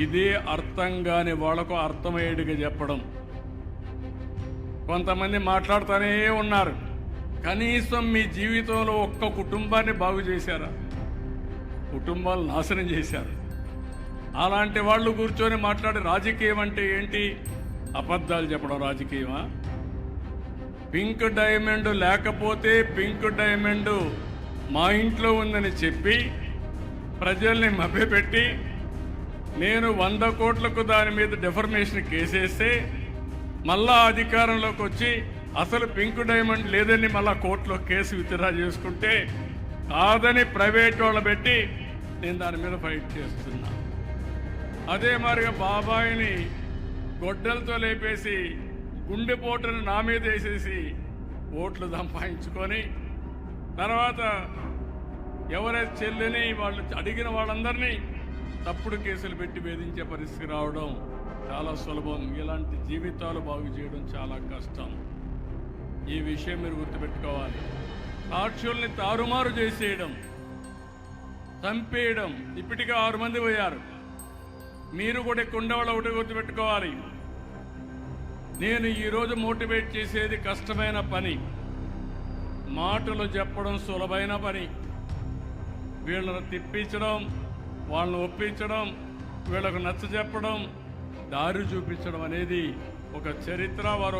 ఇదే అర్థం కాని వాళ్ళకు అర్థమయ్యేట్టుగా చెప్పడం. కొంతమంది మాట్లాడుతూనే ఉన్నారు. కనీసం మీ జీవితంలో ఒక్క కుటుంబాన్ని బాగు చేశారా? కుటుంబాలు నాశనం చేశారు. అలాంటి వాళ్ళు కూర్చొని మాట్లాడే రాజకీయం అంటే ఏంటి? అబద్ధాలు చెప్పడం రాజకీయమా? పింక్ డైమండ్ లేకపోతే పింక్ డైమండ్ మా ఇంట్లో ఉందని చెప్పి ప్రజల్ని మభ్యపెట్టి నేను 100 కోట్లకు దాని మీద డెఫర్మేషన్ కేసేస్తే మళ్ళా అధికారంలోకి వచ్చి అసలు పింక్ డైమండ్ లేదని మళ్ళా కోర్టులో కేసు విత్డ్రా చేసుకుంటే కాదని ప్రైవేట్ వాళ్ళు పెట్టి నేను దాని మీద ఫైట్ చేస్తున్నా. అదే మరిగా బాబాయిని గొడ్డలతో లేపేసి గుండెపోటును నా మీద వేసేసి ఓట్లు సంపాదించుకొని తర్వాత ఎవరైతే చెల్లిని వాళ్ళు అడిగిన వాళ్ళందరినీ తప్పుడు కేసులు పెట్టి వేధించే పరిస్థితి రావడం చాలా సులభం. ఇలాంటి జీవితాలు బాగు చేయడం చాలా కష్టం. ఈ విషయం మీరు గుర్తుపెట్టుకోవాలి. సాక్షుల్ని తారుమారు చేసేయడం, చంపేయడం. ఇప్పటికే 6 మంది పోయారు. మీరు కూడా ఉండేవాళ్ళు ఒకటి గుర్తుపెట్టుకోవాలి. నేను ఈరోజు మోటివేట్ చేసేది కష్టమైన పని, మాటలు చెప్పడం సులభమైన పని. వీళ్ళని తిప్పించడం, వాళ్ళని ఒప్పించడం, వీళ్ళకు నచ్చ చెప్పడం, దారి చూపించడం అనేది ఒక చరిత్ర. వారు